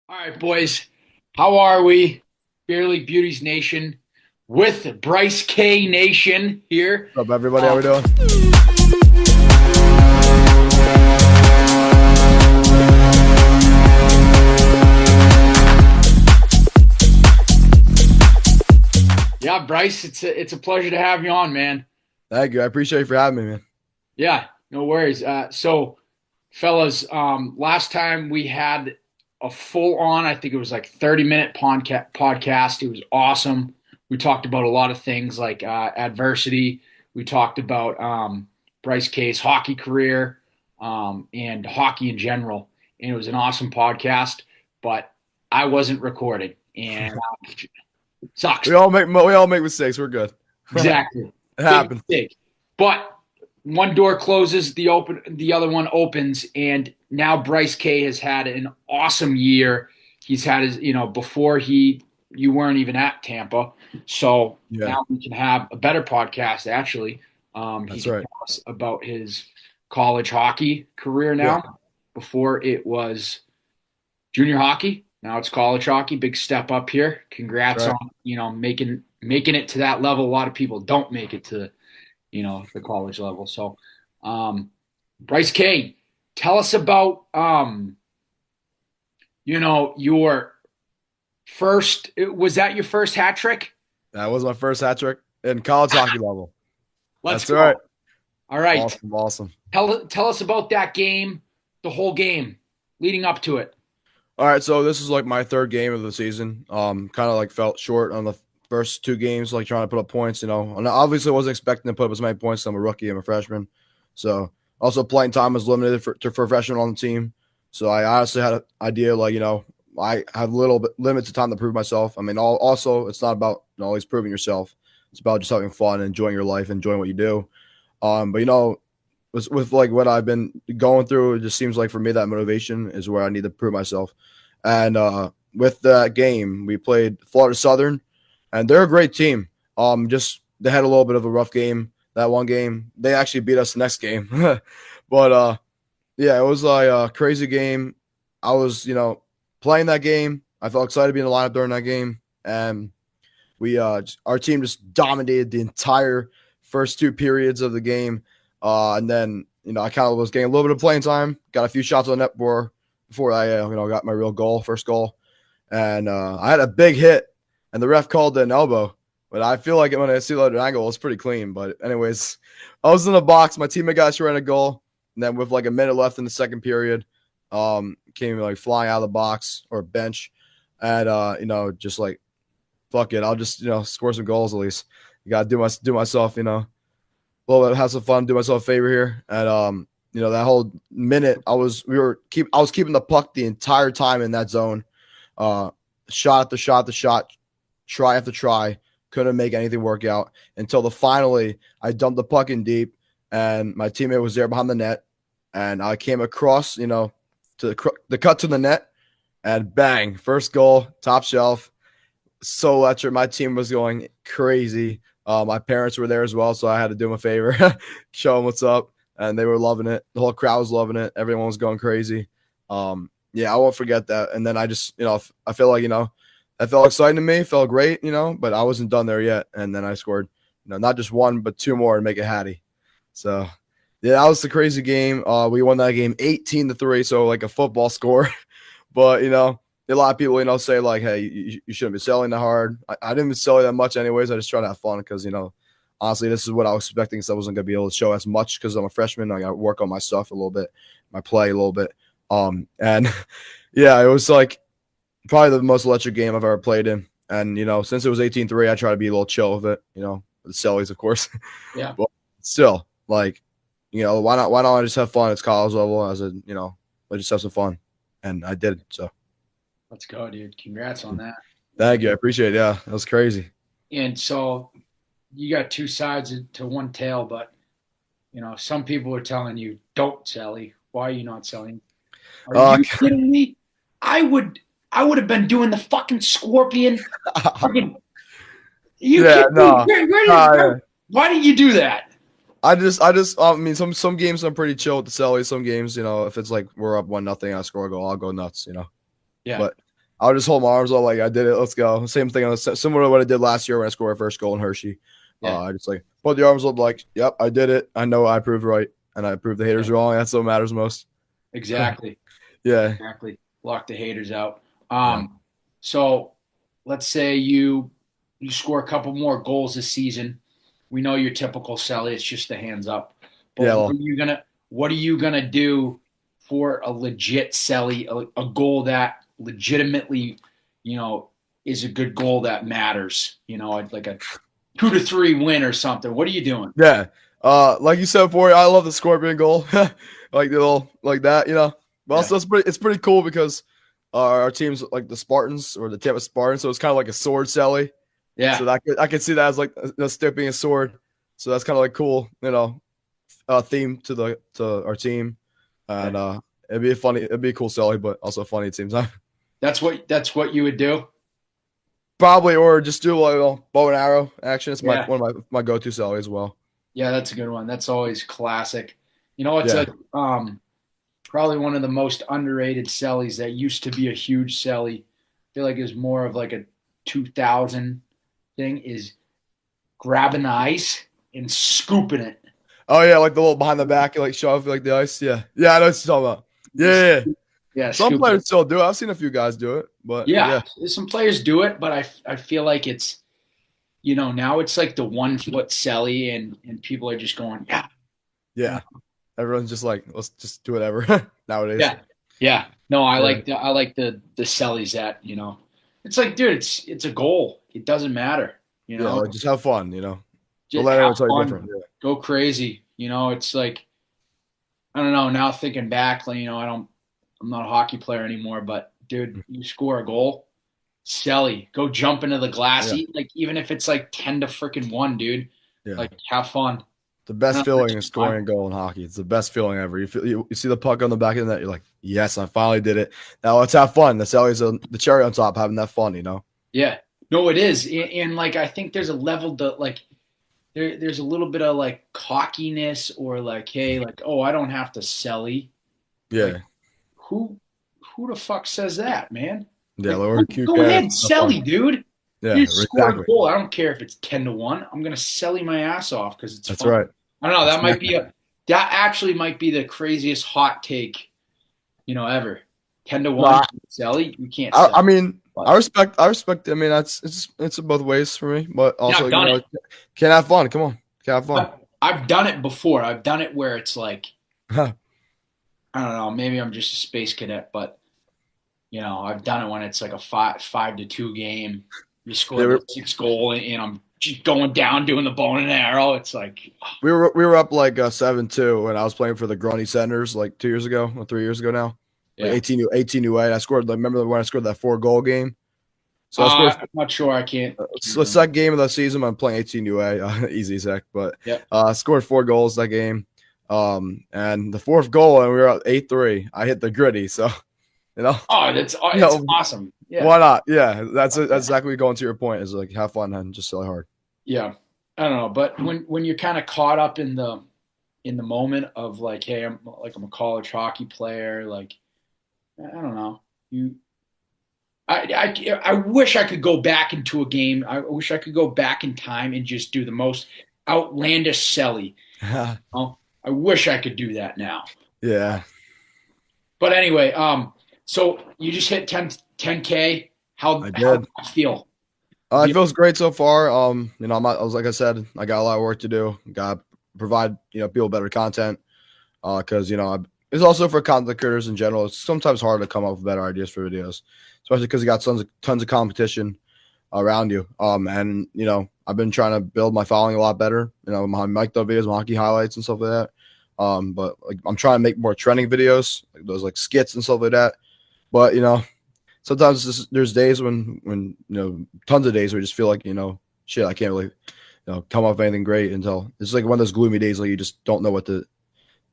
All right, boys. How are we? Beer League Beauties Nation with Bryce K Nation here. What's up, everybody? How Um, we doing? yeah, Bryce, it's a pleasure to have you on, man. Thank you. I appreciate you for having me, man. Yeah, no worries. Fellas, last time we had a full on, I think it was like 30-minute podcast. It was awesome. We talked about a lot of things like adversity. We talked about Bryce K's hockey career and hockey in general. And it was an awesome podcast, but I wasn't recording and sucks. We all make mistakes. We're good. Exactly. It Big happens. mistake. But one door closes, the other one opens, and now Bryce K has had an awesome year. He's had his, before you weren't even at Tampa, so Yeah, now we can have a better podcast. Actually, he that's can right. tell us about his college hockey career Yeah, now. Before it was junior hockey, now it's college hockey. Big step up here. that's Congrats right. on making it to that level. A lot of people don't make it to the college level. So, Bryce K, tell us about, your first, was that your first hat trick? That was my first hat trick in college hockey level. Let's That's go. all right. All right. Awesome, awesome. Tell us about that game, the whole game leading up to it. All right, so this is like my third game of the season. Kind of like felt short on the first two games, like trying to put up points. And obviously wasn't expecting to put up as many points. I'm a rookie. I'm a freshman, so also playing time was limited for freshmen on the team. So I honestly had an idea, like I have little bit limited time to prove myself. I mean, also it's not about always proving yourself. It's about just having fun, enjoying your life, enjoying what you do. But with like what I've been going through, it just seems like for me that motivation is where I need to prove myself. And with that game, we played Florida Southern, and they're a great team. Just they had a little bit of a rough game that one game. They actually beat us the next game, but yeah, it was like a crazy game. I was playing that game. I felt excited to be in the lineup during that game, and our team just dominated the entire first two periods of the game. And then I kind of was getting a little bit of playing time, got a few shots on the net before I got my first goal, and I had a big hit, and the ref called an elbow. But I feel like when I see that angle, it's pretty clean. But anyways, I was in the box. My teammate got short a goal, and then with like a minute left in the second period, came like flying out of the box or bench, and just like fuck it, I'll just score some goals at least. You gotta do myself a little bit, have some fun, do myself a favor here, and that whole minute I was keeping the puck the entire time in that zone, shot after shot after shot, try after try. Couldn't make anything work out until finally I dumped the puck in deep, and my teammate was there behind the net, and I came across, to the cut to the net, and bang, first goal, top shelf, so electric. My team was going crazy. My parents were there as well, so I had to do them a favor, show them what's up, and they were loving it. The whole crowd was loving it. Everyone was going crazy. Yeah, I won't forget that. And then I just, I feel like, that felt exciting to me, felt great, but I wasn't done there yet. And then I scored, not just one, but two more to make it hattie. So, yeah, that was the crazy game. We won that game 18-3, so like a football score. But, a lot of people, say like, hey, you shouldn't be selling that hard. I didn't sell it that much anyways. I just tried to have fun because, honestly, this is what I was expecting because I wasn't going to be able to show as much because I'm a freshman. I got to work on my stuff a little bit, my play a little bit. And yeah, it was like probably the most electric game I've ever played in. And, since it was 18-3, I try to be a little chill with it, with the Sellies, of course. Yeah. But still, like, why not I just have fun? It's college level. I said, let's just have some fun. And I did. So Let's go, dude. Congrats on that. thank you. I appreciate it. Yeah, that was crazy. And so you got two sides to one tail, but some people are telling you don't sell. Why are you not selling? Are you kidding me? I would have been doing the fucking scorpion. Fucking, you Yeah, kidding no. me? Why did you do that? I mean, some games I'm pretty chill with the Sellies. Some games, if it's like we're up 1-0, I score a goal, I'll go nuts, Yeah. But I'll just hold my arms up like I did it. Let's go. Same thing, similar to what I did last year when I scored my first goal in Hershey. Yeah, I just like put the arms up like, yep, I did it. I know I proved right, and I proved the yeah, haters wrong. That's what matters most. exactly. Yeah, Exactly. Lock the haters out. yeah, So let's say you score a couple more goals this season. We know your typical Sally, it's just the hands up. But yeah. Well, what are you gonna do for a legit Sally, a goal that legitimately, is a good goal that matters, like a 2-3 win or something. What are you doing? yeah. Like you said before, I love the scorpion goal, like the little like that, But Yeah. also, it's pretty cool because our team's like the Spartans or the Tampa Spartans, so it's kind of like a sword Sally. So Yeah. that I could see that as like the stick being a sword. So that's kind of like cool, theme to our team, Yeah. and it'd be a cool Sally, but also funny at the same time. That's what you would do. Probably or just do like a bow and arrow action. It's my Yeah. one of my go to Sally as well. Yeah, that's a good one. That's always classic. It's Yeah, probably one of the most underrated sellies that used to be a huge selly. I feel like it's more of like a 2000 thing is grabbing the ice and scooping it. oh yeah, like the little behind the back, like show off like the ice. Yeah, yeah, I know what you're talking about. Yeah, yeah. Yeah, Some scooping it. players still do it. I've seen a few guys do it, but Yeah, yeah, some players do it, but I feel like it's now it's like the 1 foot celly and people are just going, yeah, you know, yeah. Everyone's just like, let's just do whatever nowadays. yeah, yeah. No, I Yeah, like the cellies that, it's like, dude, it's a goal. It doesn't matter, yeah, like just have fun, Don't just let have anyone tell you fun, different. Yeah, go crazy. It's like, I don't know. Now thinking back, like, I'm not a hockey player anymore, but dude, you score a goal, Selly, go jump into the glass, yeah, like even if it's like 10 to freaking 1, dude. yeah. Like, have fun. The I best don't know, feeling is scoring a goal in hockey. It's the best feeling ever. You see the puck on the back of the net. You're like, yes, I finally did it. Now let's have fun. The Sally's the cherry on top, having that fun. yeah, no, it is, and like I think there's a level to like there's a little bit of like cockiness or like, hey, like, oh, I don't have to Selly. Like, Yeah, who who the fuck says that, man? yeah. Like, Lower go, cute go cat. ahead, Have fun. Selly, dude. Yeah, You just scored a exactly. goal. I don't care if it's 10 to 1. I'm gonna Selly my ass off because it's That's fun. right. I don't know. That's That actually might be the craziest hot take, ever. 10 to 1, no. Selly. You can't I sell. mean, I But respect. I respect. I mean, it's both ways for me, but yeah, also, I've done it. can have fun. Come on, can have fun. I've done it before. I've done it where it's like, I don't know, maybe I'm just a space cadet, but I've done it when it's like a 5-2 game. You Yeah, score the sixth goal and I'm just going down doing the bone and arrow. It's like, we were up like 7-2 when I was playing for the Grundy Senators like 2 years ago or 3 years ago now, like yeah. 18 UA. And I scored. Like, remember when I scored that 4 goal game? So I scored. I'm not sure. I can't It's the remember. second game of the season. I'm playing 18 UA, easy sec, but Yeah. scored 4 goals that game. And the fourth goal, and we were up 8-3. I hit the gritty, so you know, Oh, you it's know, awesome. Yeah. why not? Yeah, that's exactly going to your point. Is like have fun and just really hard. Yeah. I don't know, but when you're kind of caught up in the moment of like, hey, I'm a college hockey player, like, I don't know. I wish I could go back into a game. I wish I could go back in time and just do the most outlandish selly. Oh, I wish I could do that now. Yeah, But anyway, so you just hit 10K. I How did. does that feel? It feels great so far. I was like I said, I got a lot of work to do. Got to provide people better content. Because it's also for content creators in general. It's sometimes hard to come up with better ideas for videos, especially because you got tons of competition around you. And I've been trying to build my following a lot better. My mic up videos, my hockey highlights and stuff like that. But like I'm trying to make more trending videos, like those like skits and stuff like that. But sometimes there's days when tons of days where you just feel like shit, I can't really come up with anything great until it's like one of those gloomy days like you just don't know what to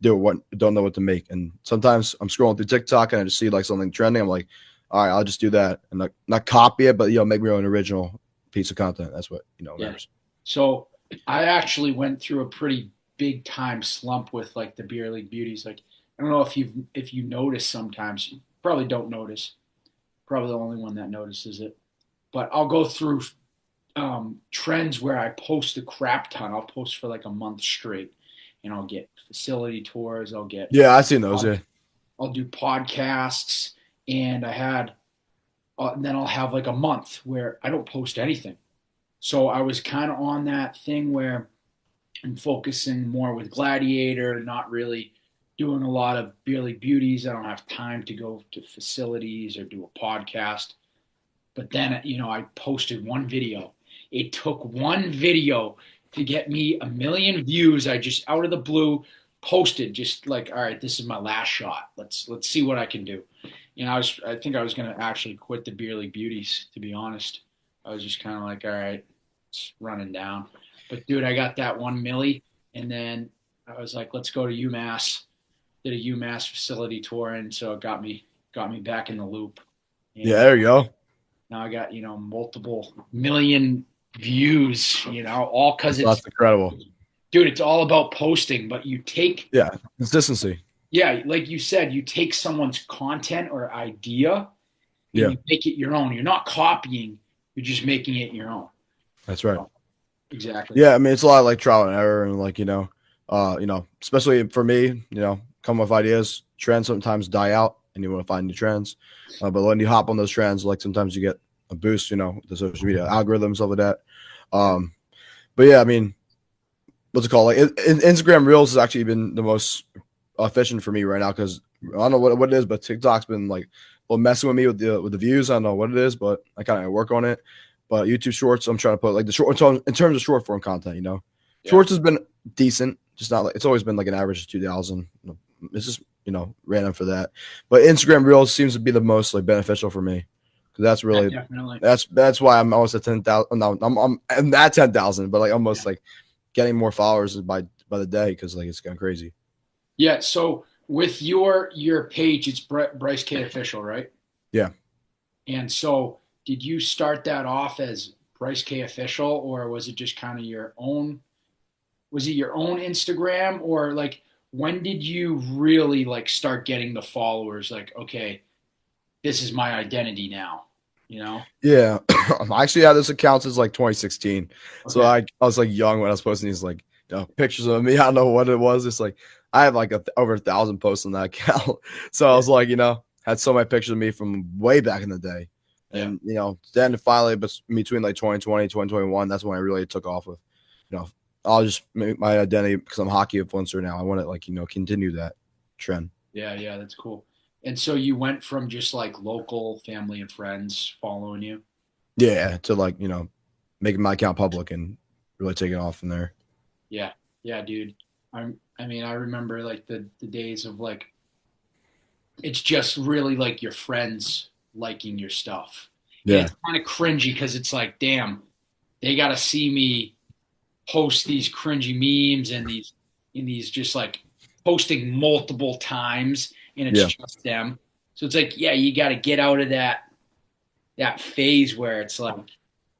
don't know what to make. And sometimes I'm scrolling through TikTok and I just see like something trending. I'm like, all right, I'll just do that and not copy it, but make my own original piece of content. That's what Yeah. matters. So I actually went through a pretty big time slump with like the beer league beauties. Like, I don't know if you notice sometimes. You probably don't notice. Probably the only one that notices it. But I'll go through trends where I post a crap ton. I'll post for like a month straight, and I'll get facility tours. Yeah, I've seen those. Yeah, I'll do podcasts, and then I'll have like a month where I don't post anything. So I was kind of on that thing where I'm focusing more with Gladiator, not really doing a lot of Beer League Beauties. I don't have time to go to facilities or do a podcast. But then, I posted one video. It took one video to get me 1 million views. I just out of the blue posted, just like, all right, this is my last shot. Let's see what I can do. I think I was gonna actually quit the Beer League Beauties, to be honest. I was just kind of like, all right, it's running down. But dude, I got that 1 milli, and then I was like, let's go to UMass. Did a UMass facility tour, and so it got me back in the loop. yeah. And There you go. now I got, multiple million views, all because That's incredible. dude, it's all about posting, but you take, Yeah, consistency. yeah, like you said, you take someone's content or idea and Yeah, you make it your own. You're not copying, you're just making it your own. that's right. So, exactly. Yeah, I mean it's a lot of like trial and error, and like especially for me, come with ideas. Trends sometimes die out, and you want to find new trends. But when you hop on those trends, like sometimes you get a boost, the social media algorithms, stuff like that. But yeah, I mean, what's it called? Like Instagram Reels has actually been the most efficient for me right now because I don't know what it is, but TikTok's been like messing with me with the views. I don't know what it is, but I kind of work on it. But YouTube Shorts, I'm trying to put like the short in terms of short form content. Yeah. Shorts has been decent, just not like it's always been like an average of 2,000. It's just random for that. But Instagram Reels seems to be the most like beneficial for me because that's really Definitely. that's why I'm almost at 10,000. No, I'm at 10,000, but like almost like getting more followers by the day because like it's gone crazy. Yeah. So with your page, it's Bryce K official, right? Yeah. And so did you start that off as Bryce K official, or was it just kind of your own? Was it your own Instagram, or like when did you really like start getting the followers? Like, okay, this is my identity now. Yeah. I actually had this account since like 2016. So Okay. I was like young when I was posting these like pictures of me. I don't know what it was. It's like I have like over 1,000 posts on that account. So I was like, had so many pictures of me from way back in the day. Yeah. And then finally between like 2020, 2021, that's when I really took off with, I'll just make my identity because I'm a hockey influencer now. I want to like, continue that trend. Yeah. Yeah. That's cool. And so you went from just like local family and friends following you. Yeah, to like, making my account public and really taking off from there. Yeah. Yeah, dude. I mean, I remember like the days of like, it's just really like your friends liking your stuff. And Yeah. it's kind of cringy because it's like, damn, they got to see me post these cringy memes and these just like posting multiple times and it's Yeah. just them. So it's like, yeah, you got to get out of that phase where it's like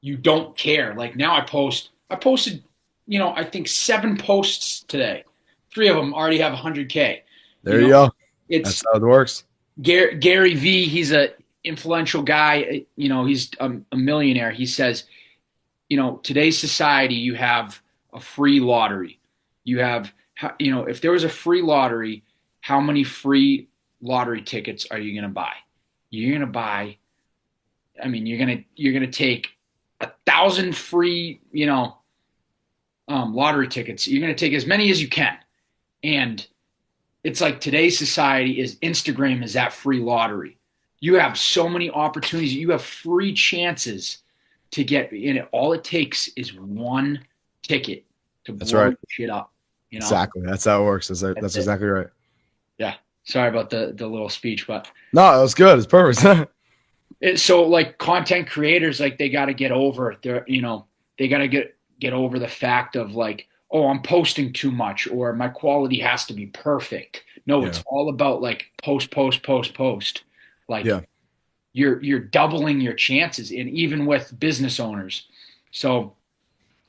you don't care. Like now I posted, I think 7 posts today. 3 of them already have 100K. There you go. It's That's how it works. Gary V. He's a influential guy. He's a millionaire. He says, today's society, you have a free lottery. You have, if there was a free lottery, how many free lottery tickets are you going to buy? You're going to buy, I mean, you're going to take 1,000 free, lottery tickets. You're going to take as many as you can. And it's like today's society is Instagram is that free lottery. You have so many opportunities. You have free chances to get in it. All it takes is one ticket to That's blow right. shit up. Exactly. That's how it works. That's exactly right. Yeah. Sorry about the little speech, but No, that was good. It's perfect. so like content creators, like they got to get over they got to get over the fact of like, oh, I'm posting too much or my quality has to be perfect. No, Yeah. it's all about like post. Like Yeah. you're doubling your chances, and even with business owners. So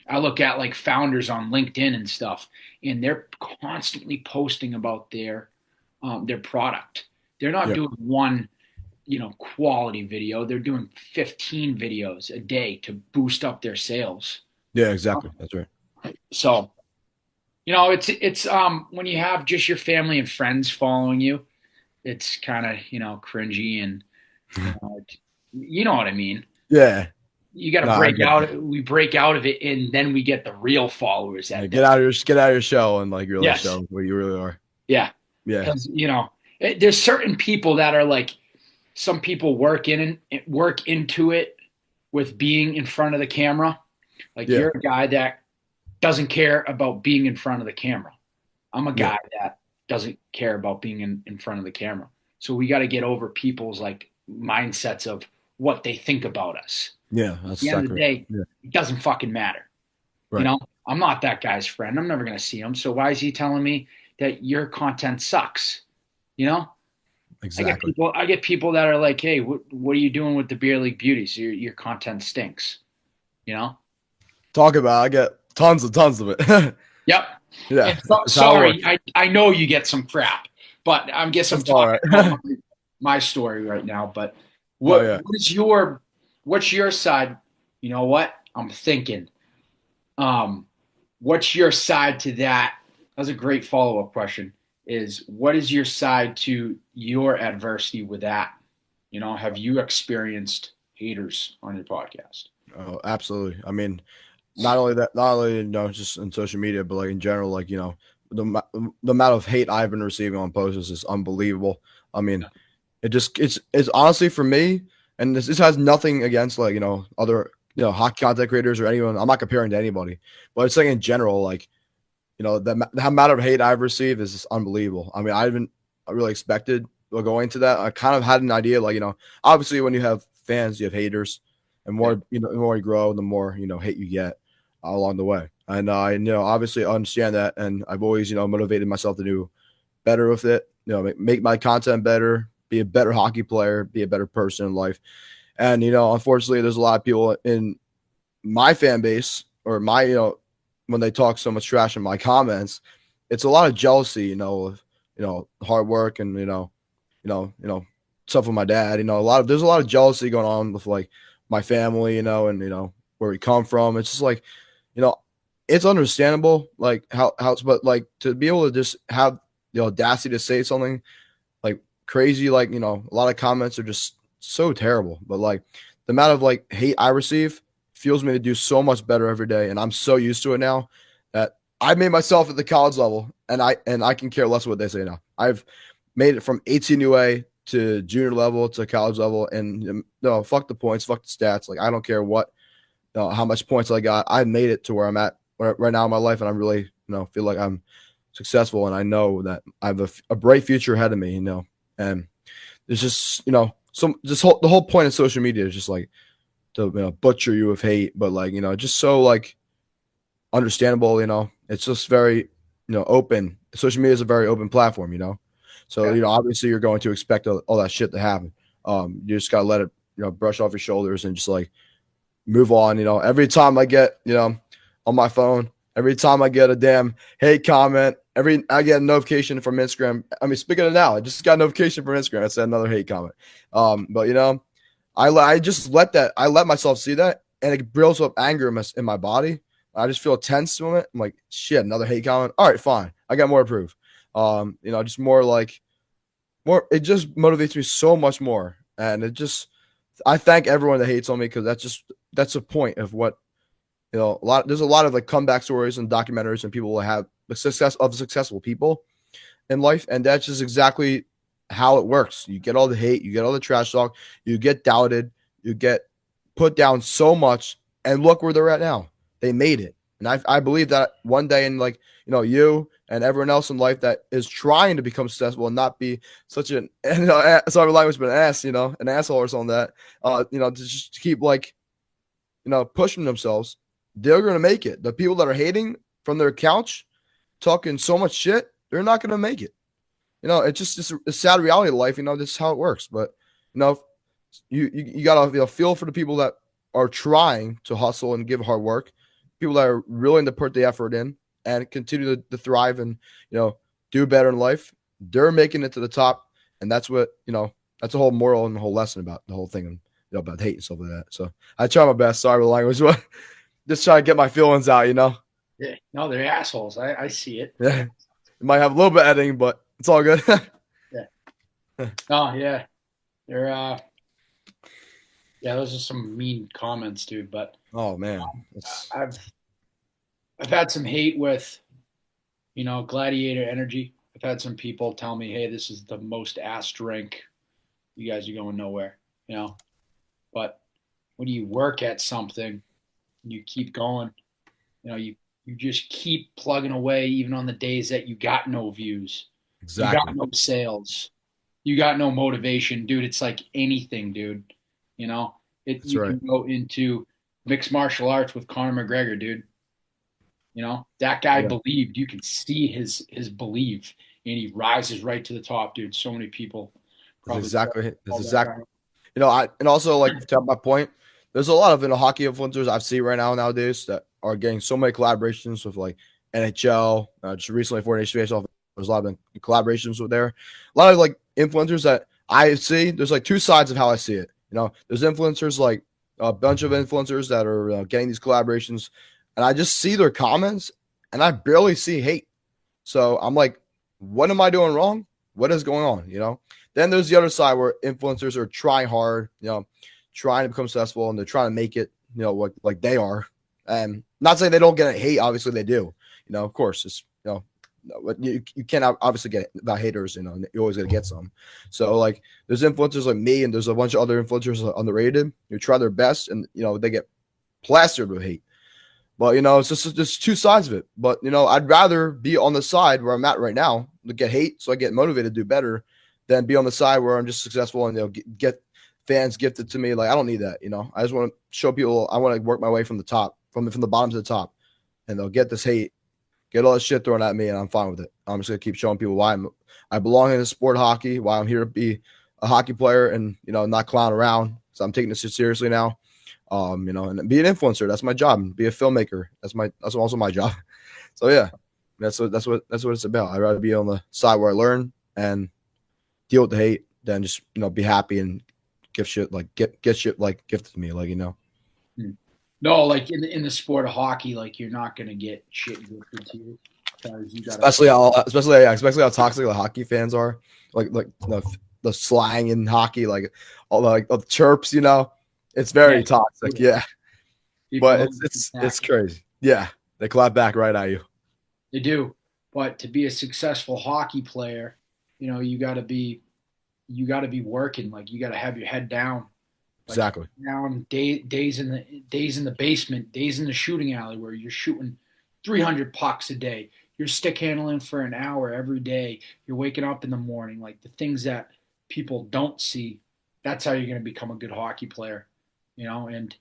I look at like founders on LinkedIn and stuff, and they're constantly posting about their product. They're not Yeah. doing one. quality video. They're doing 15 videos a day to boost up their sales. Yeah, exactly. That's right. So, it's when you have just your family and friends following you, it's kind of, cringy and you know what I mean. Yeah. You got to No, I break get that. out. We break out of it, and then we get the real followers Yeah, that get out of your shell and like really yes, show what you really are. yeah, Yeah. because there's certain people that are like, some people work into it with being in front of the camera. Like Yeah. you're a guy that doesn't care about being in front of the camera. I'm a Yeah. guy that doesn't care about being in front of the camera. So we got to get over people's like mindsets of what they think about us. Yeah. At That's the end of the exactly. day, Yeah. it doesn't fucking matter. You Right. know, I'm not that guy's friend. I'm never going to see him. So why is he telling me that your content sucks? You know, Exactly. I get people that are like, "Hey, what are you doing with the Beer League Beauties? Your content stinks." You know? Talk about. I get tons of it. Yep. Yeah. And so, That's how it sorry, works. I know you get some crap, but I guess I'm That's all talking right. about my story right now. But Oh yeah. what's your side? You know what? I'm thinking. Um, what's your side to that? That's a great follow up question. Is what is your side to your adversity with that? Have you experienced haters on your podcast? Oh, absolutely. I mean, not only just in social media, but like in general, like the amount of hate I've been receiving on posts is unbelievable. I mean, it's honestly for me, and this has nothing against like other hockey content creators or anyone. I'm not comparing to anybody, but it's like in general, like the amount of hate I've received is just unbelievable. I mean, I haven't really expected going to that. I kind of had an idea, like obviously when you have fans, you have haters, and Yeah, the more you grow, the more hate you get along the way. And I obviously understand that, and I've always motivated myself to do better with it. Make my content better, be a better hockey player, be a better person in life. And unfortunately, there's a lot of people in my fan base or my when they talk so much trash in my comments, it's a lot of jealousy, of hard work and stuff with my dad. There's a lot of jealousy going on with like my family, and where we come from. It's just like you know, it's understandable, like but like to be able to just have the audacity to say something like crazy, like a lot of comments are just so terrible. But like the amount of like hate I receive fuels me to do so much better every day, and I'm so used to it now that I made myself at the college level, and I can care less what they say now. I've made it from 18 UA to junior level to college level, and no, fuck the points, fuck the stats. Like I don't care what how much points I got. I made it to where I'm at right now in my life, and I'm really feel like I'm successful, and I know that I have a bright future ahead of me. And there's just the whole point of social media is just like to butcher you with hate, but like just so like understandable. It's just very open. Social media is a very open platform. So yeah, obviously you're going to expect all that shit to happen. You just gotta let it brush off your shoulders and just like move on. Every time I get, on my phone, every time I get a damn hate comment, I get a notification from Instagram. I mean, speaking of now, I just got a notification from Instagram. I said another hate comment. But I just I let myself see that, and it builds up anger in my body. I just feel tense from it. I'm like, shit, another hate comment. All right, fine. I got more to prove. Just more. It just motivates me so much more, and I thank everyone that hates on me because that's the point of what there's a lot of like comeback stories and documentaries and people will have the success of successful people in life, and that's just exactly how it works. You get all the hate, you get all the trash talk, you get doubted, you get put down so much, and look where they're at now. They made it, and I believe that one day in like you and everyone else in life that is trying to become successful and not be such an sorry language, but an asshole or something that to just keep like pushing themselves, they're going to make it. The people that are hating from their couch, talking so much shit, they're not going to make it. It's just a sad reality of life. This is how it works. But you got to feel for the people that are trying to hustle and give hard work, people that are willing to put the effort in and continue to thrive and do better in life. They're making it to the top, and that's what That's a whole moral and the whole lesson about the whole thing, and about hate and stuff like that. So I try my best. Sorry for the language, but just try to get my feelings out. Yeah. No, they're assholes. I see it. Yeah, it might have a little bit of editing, but it's all good. Yeah. No, yeah. They're yeah, those are some mean comments, dude. But Oh man, I've had some hate with, Gladiator Energy. I've had some people tell me, "Hey, this is the most ass drink. You guys are going nowhere." But when you work at something, and you keep going, you just keep plugging away, even on the days that you got no views, you got exactly. no sales, you got no motivation, dude. It's like anything, dude. You know, That's you right. can go into mixed martial arts with Conor McGregor, dude. That guy Yeah, believed. You can see his belief, and he rises right to the top, dude. So many people that's probably exactly. That's call that exactly. guy. I and also like to my point. There's a lot of hockey influencers I've seen right now nowadays that are getting so many collaborations with like NHL. Just recently for Nation Baseball, there's a lot of collaborations with there. A lot of like influencers that I see. There's like two sides of how I see it. There's influencers like a bunch of influencers that are getting these collaborations, and I just see their comments, and I barely see hate. So I'm like, what am I doing wrong? What is going on? Then there's the other side where influencers are trying hard, trying to become successful, and they're trying to make it, like they are. And not saying they don't get hate, obviously they do. Of course, it's you can't obviously get about haters. You're always gonna get some. So like, there's influencers like me, and there's a bunch of other influencers underrated who try their best, and they get plastered with hate. But it's just there's two sides of it. But I'd rather be on the side where I'm at right now to get hate, so I get motivated to do better, than be on the side where I'm just successful and get fans gifted to me. Like I don't need that. I just want to show people. I want to work my way from the top, from the bottom to the top, and they'll get this hate, get all this shit thrown at me, and I'm fine with it. I'm just gonna keep showing people why I belong in the sport of hockey, why I'm here to be a hockey player, and not clown around. So I'm taking this shit seriously now. And be an influencer. That's my job. Be a filmmaker. That's also my job. So yeah, that's what it's about. I'd rather be on the side where I learn and deal with the hate than just be happy and give shit like get shit like gifted to me, Hmm. No, like in the sport of hockey, like you're not gonna get shit gifted to you because you gotta. especially how toxic the hockey fans are. Like the slang in hockey, like all the chirps. It's Yeah, very toxic. Yeah, people but love it's attack. crazy. Yeah, they clap back right at you. They do, but to be a successful hockey player, you gotta be working. Like you gotta have your head down. Like Exactly. down days in the basement, days in the shooting alley where you're shooting 300 pucks a day. You're stick handling for an hour every day. You're waking up in the morning. Like the things that people don't see. That's how you're going to become a good hockey player. And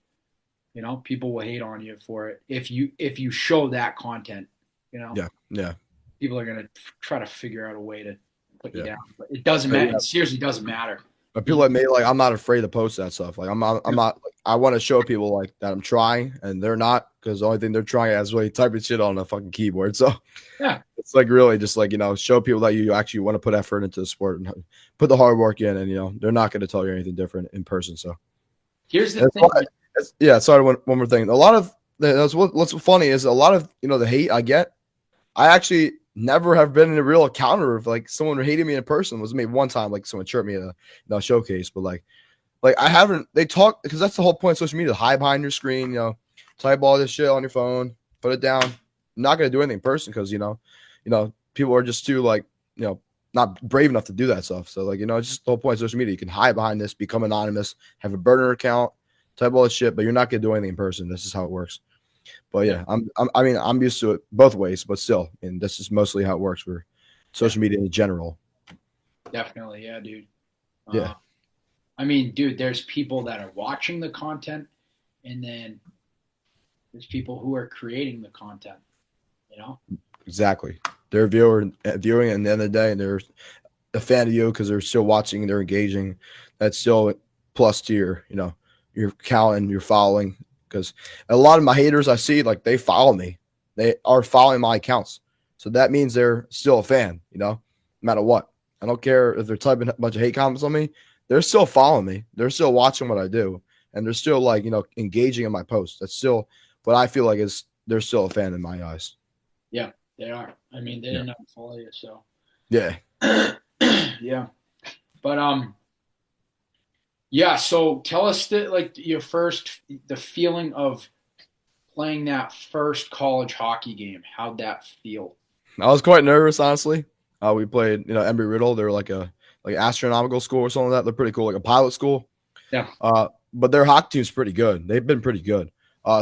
people will hate on you for it if you show that content. You know, Yeah, yeah, people are going to try to figure out a way to put you yeah. down. But it doesn't But matter. yeah, It seriously doesn't matter. but people You, like me, like I'm not afraid to post that stuff. Like I'm not. Like, I want to show people like that I'm trying, and they're not, because the only thing they're trying is really typing shit on a fucking keyboard. So yeah, it's like really just like show people that you actually want to put effort into the sport and put the hard work in, and they're not going to tell you anything different in person. So here's the that's thing. yeah. Sorry, one more thing. A lot of what's funny is a lot of the hate I get. I actually never have been in a real encounter of like someone hating me in person. It was maybe one time like someone chirped me at a showcase, but like I haven't. They talk because that's the whole point of social media: hide behind your screen. Type all this shit on your phone, put it down. I'm not gonna do anything in person because people are just too like not brave enough to do that stuff. So like it's just the whole point of social media. You can hide behind this, become anonymous, have a burner account, type all this shit, but you're not gonna do anything in person. This is how it works. But Yeah, yeah, I'm used to it both ways, but still, and this is mostly how it works for yeah, social media in general. definitely, yeah, dude. Yeah, Uh, I mean, dude, there's people that are watching the content, and then there's people who are creating the content. You know? exactly. They're viewing, and at the end of the day, and they're a fan of you because they're still watching, they're engaging. That's still plus to your count and your following. Because a lot of my haters I see, like they follow me, they are following my accounts, so that means they're still a fan. No matter what. I don't care if they're typing a bunch of hate comments on me. they're still following me. They're still watching what I do, and they're still like engaging in my posts. That's still what I feel like is they're still a fan in my eyes. Yeah, they are. I mean, they Yeah. didn't follow you, so Yeah. yeah. But yeah. So tell us the feeling of playing that first college hockey game. How'd that feel? I was quite nervous, honestly. We played, Embry Riddle. They're like astronomical school or something like that. They're pretty cool, like a pilot school. Yeah. But their hockey team's pretty good. They've been pretty good.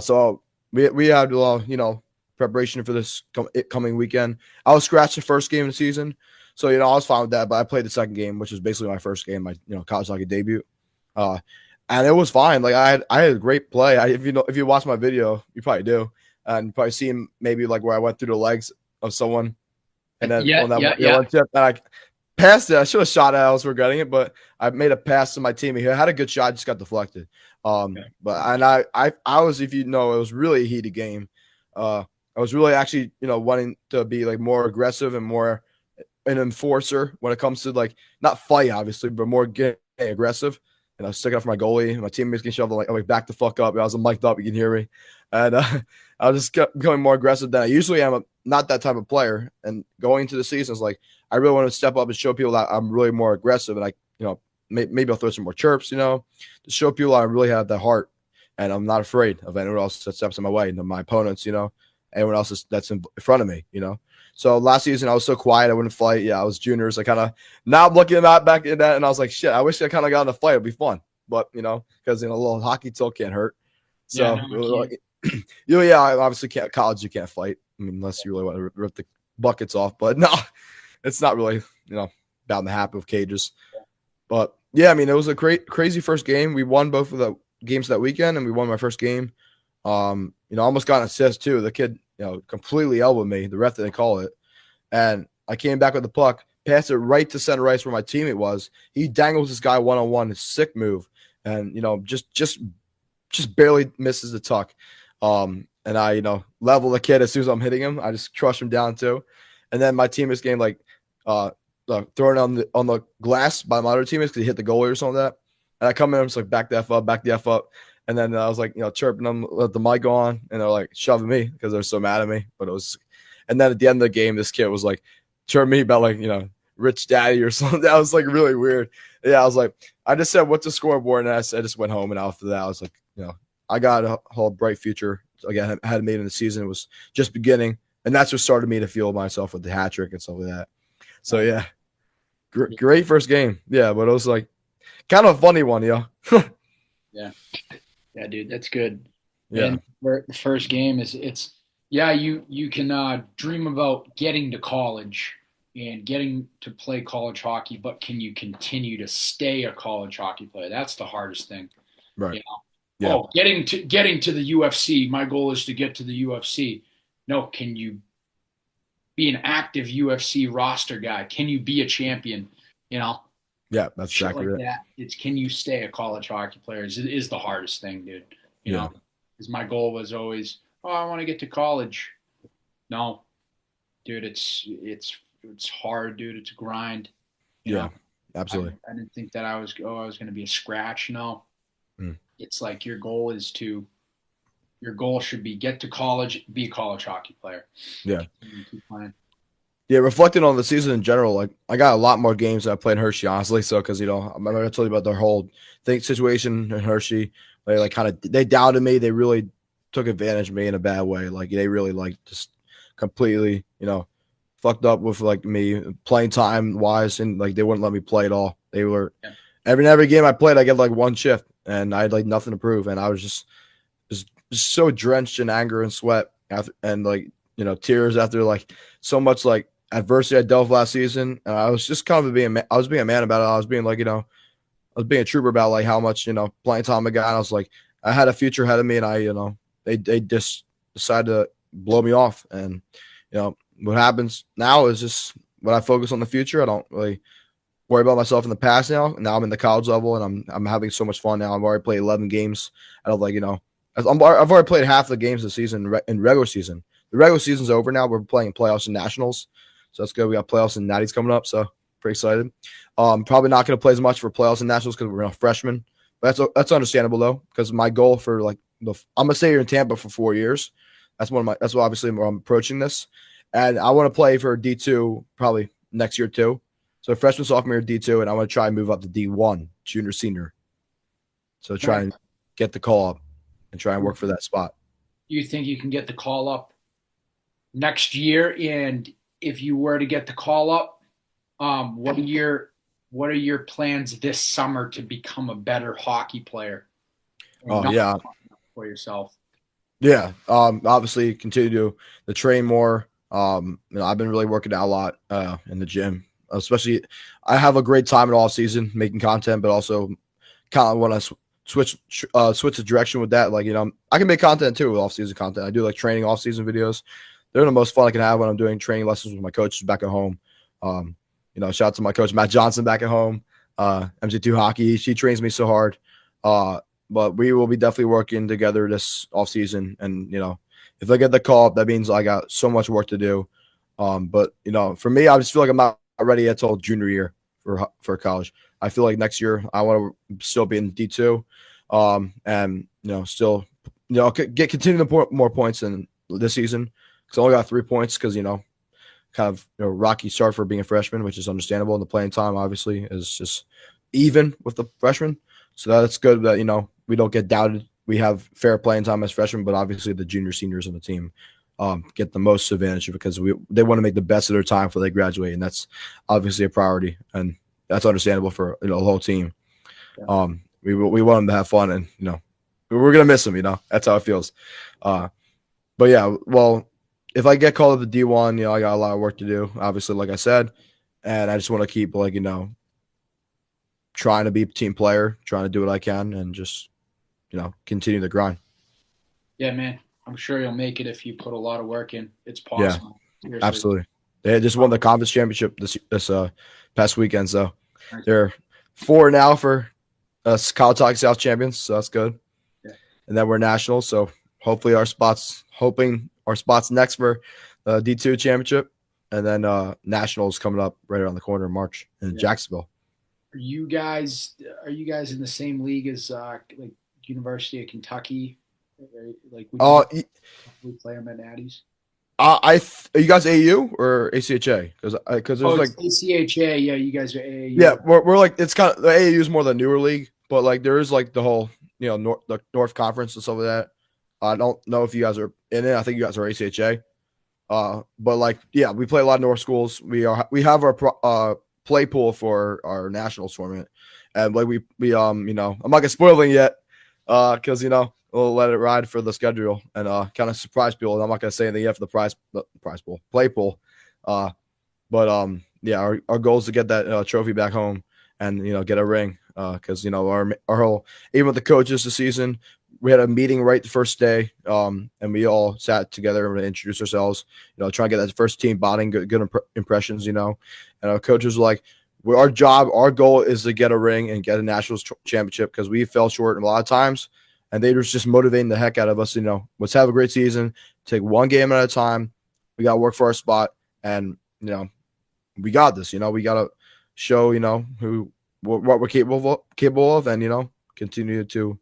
So we had preparation for this coming weekend. I was scratched the first game of the season, so I was fine with that. But I played the second game, which was basically my first game, my college hockey debut. And it was fine. Like I had a great play. If you watch my video, you probably do, and you probably see maybe like where I went through the legs of someone, and then Yeah, on that yeah. one tip, and I passed it. I should have shot it. I was regretting it, but I made a pass to my teammate. He had a good shot, just got deflected. But and I was, if it was really a heated game. I was really actually wanting to be like more aggressive and more an enforcer when it comes to like not fight obviously, but more getting aggressive. And I was sticking up for my goalie. And my teammates can shove I'm like back the fuck up. I was mic'd up. You can hear me, and I was just becoming more aggressive than I usually am. I'm not that type of player. And going into the season, it's like I really want to step up and show people that I'm really more aggressive. And maybe I'll throw some more chirps, to show people I really have that heart, and I'm not afraid of anyone else that steps in my way. My opponents, anyone else that's in front of me, So last season I was so quiet, I wouldn't fight. Yeah, I was juniors. I kind of now I'm looking back at that, and I was like, shit, I wish I kind of got in a fight. It'd be fun, but because a little hockey tilt can't hurt. So yeah, I obviously can't. College, you can't fight. I mean, unless you really want to rip the buckets off. But no, it's not really bound to happen with cages. But yeah, I mean, it was a crazy first game. We won both of the games that weekend, and we won my first game. Almost got an assist too. The kid, completely elbowed me. The ref didn't call it, and I came back with the puck, passed it right to center ice where my teammate was. He dangles this guy 1-on-1, a sick move, and just barely misses the tuck. And I level the kid as soon as I'm hitting him. I just crush him down too, and then my teammates game throwing on the glass by my other teammates because he hit the goalie or something like that. And I come in, I'm just like back the F up. And then I was like, chirping them, let the mic on, and they're like shoving me because they're so mad at me. But and then at the end of the game, this kid was like chirping me about rich daddy or something. That was like really weird. Yeah, I was like, I just said, what's the scoreboard? And I just went home. And after that, I was like, I got a whole bright future. Again, I hadn't made it in the season. It was just beginning. And that's what started me to feel myself with the hat trick and stuff like that. So yeah, great first game. Yeah, but it was like kind of a funny one, Yeah. Yeah, dude, that's good. Yeah. And the first game you can dream about getting to college and getting to play college hockey, but can you continue to stay a college hockey player? That's the hardest thing. Right. Yeah. Oh, getting to the UFC. My goal is to get to the UFC. No, can you be an active UFC roster guy? Can you be a champion? Yeah, that's exactly like it. that. It's can you stay a college hockey player is the hardest thing, dude. Because my goal was always, I want to get to college. No, dude, it's hard, dude. It's a grind. Absolutely. I didn't think that I was going to be a scratch. No, It's like your goal should be get to college, be a college hockey player. Yeah. Keep playing. Yeah, reflecting on the season in general, like I got a lot more games than I played in Hershey, honestly. So, because I remember I told you about their whole situation in Hershey. They doubted me. They really took advantage of me in a bad way. Like they really just completely, fucked up with me playing time wise, and they wouldn't let me play at all. They were every game I played, I get one shift, and I had nothing to prove, and I was just so drenched in anger and sweat and tears after so much adversity I dealt with last season. I was just kind of being a man about it. I was being I was being a trooper about how much playing time I got. And I was like, I had a future ahead of me, and they just decided to blow me off. And what happens now is just when I focus on the future, I don't really worry about myself in the past now. Now I'm in the college level, and I'm having so much fun now. I've already played 11 games out of I've already played half the games this season in regular season. The regular season's over now. We're playing playoffs and nationals. So that's good. We got playoffs and natties coming up. So pretty excited. Probably not going to play as much for playoffs and nationals because we're a freshman. But that's understandable though, because my goal for like I'm gonna stay here in Tampa for 4 years. That's what obviously I'm approaching this, and I want to play for D2 probably next year too. So freshman, sophomore year D2, and I want to try and move up to D1, junior, senior. So try Right. and get the call up and try and work for that spot. You think you can get the call up next year? And if you were to get the call up, what are your plans this summer to become a better hockey player and Oh not yeah, for yourself? yeah. Obviously continue to train more. I've been really working out a lot in the gym. Especially, I have a great time in off season making content, but also kind of want to switch the direction with that. Like I can make content too with off season content. I do like training off season videos. They're the most fun I can have when I'm doing training lessons with my coaches back at home. Shout out to my coach Matt Johnson back at home. MG2 Hockey. She trains me so hard. But we will be definitely working together this off season. And if I get the call up, that means I got so much work to do. But for me, I just feel like I'm not ready yet till junior year for college. I feel like next year I want to still be in D2, and still continue to put more points in this season because I only got 3 points because kind of rocky start for being a freshman, which is understandable. And the playing time obviously is just even with the freshman, so that's good that we don't get doubted. We have fair playing time as freshmen, but obviously the junior seniors on the team get the most advantage because they want to make the best of their time before they graduate, and that's obviously a priority, and that's understandable for the whole team. Yeah. We want them to have fun, and we're gonna miss them. That's how it feels. But yeah, well, if I get called up to D1, I got a lot of work to do. Obviously, like I said, and I just want to keep trying to be a team player, trying to do what I can, and just continue the grind. Yeah, man. I'm sure you'll make it if you put a lot of work in. It's Yeah, possible. Seriously. absolutely. They just won the conference championship this past weekend, so they're 4 now for College Hockey South champions, so that's good. Yeah. And then we're national, so hopefully our spots next for D2 championship, and then nationals coming up right around the corner in March in Jacksonville. Are you guys in the same league as like University of Kentucky? Like we play them at Natties? Are you guys AU or ACHA? Because there's like ACHA. Yeah, you guys are AAU. Yeah, we're like it's kind of the AAU is more the newer league, but like there is like the whole the North Conference and stuff like that. I don't know if you guys are in it. I think you guys are ACHA. But like we play a lot of North schools. We have our play pool for our national tournament, and like I'm not gonna spoil it yet, because we'll let it ride for the schedule and kind of surprise people. I'm not gonna say anything yet for the prize pool, play pool. But our goal is to get that trophy back home and get a ring because our whole even with the coaches this season, we had a meeting right the first day, and we all sat together and introduced ourselves, trying to get that first team bonding, good impressions, and our coaches were like, our goal is to get a ring and get a national championship because we fell short a lot of times, and they were just motivating the heck out of us. Let's have a great season, take one game at a time. We got to work for our spot, and we got this. We got to show what we're capable of, and continue to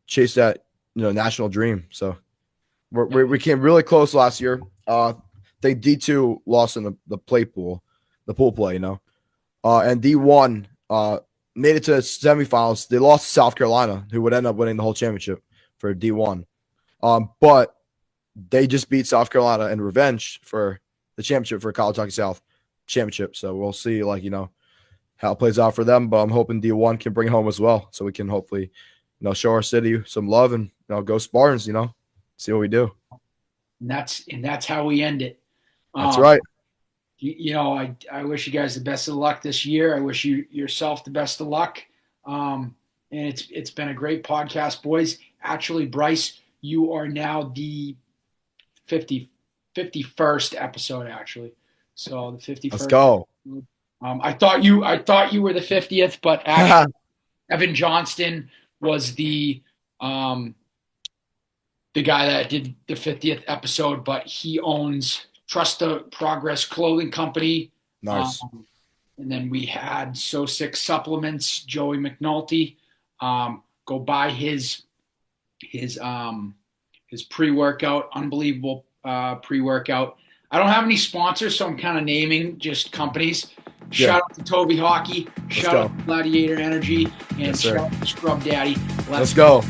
chase that national dream. So we came really close last year. They D2 lost in the play pool, the pool play, and D1 made it to the semifinals. They lost to South Carolina, who would end up winning the whole championship for D1. But they just beat South Carolina in revenge for the championship for College Hockey South championship. So we'll see how it plays out for them, but I'm hoping D1 can bring it home as well, so we can hopefully show our city some love and go Spartans, see what we do. And that's how we end it. That's right. I wish you guys the best of luck this year. I wish you yourself the best of luck. And it's been a great podcast, boys. Actually, Bryce, you are now the 51st episode, actually. So the 51st. Let's go. I thought you were the 50th, but actually, Evan Johnston was the guy that did the 50th episode, but he owns Trust the Progress Clothing Company. Nice. And then we had So Sick Supplements, Joey McNulty. Go buy his pre-workout, unbelievable pre-workout. I don't have any sponsors, so I'm kind of naming just companies. Shout out to Toby Hockey, shout out to Gladiator Energy, and shout out to Scrub Daddy. Let's go.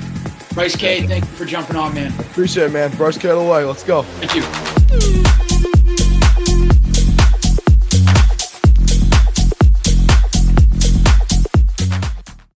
Bryce K, thank you for jumping on, man. Appreciate it, man. Bryce K away. Let's go. Thank you.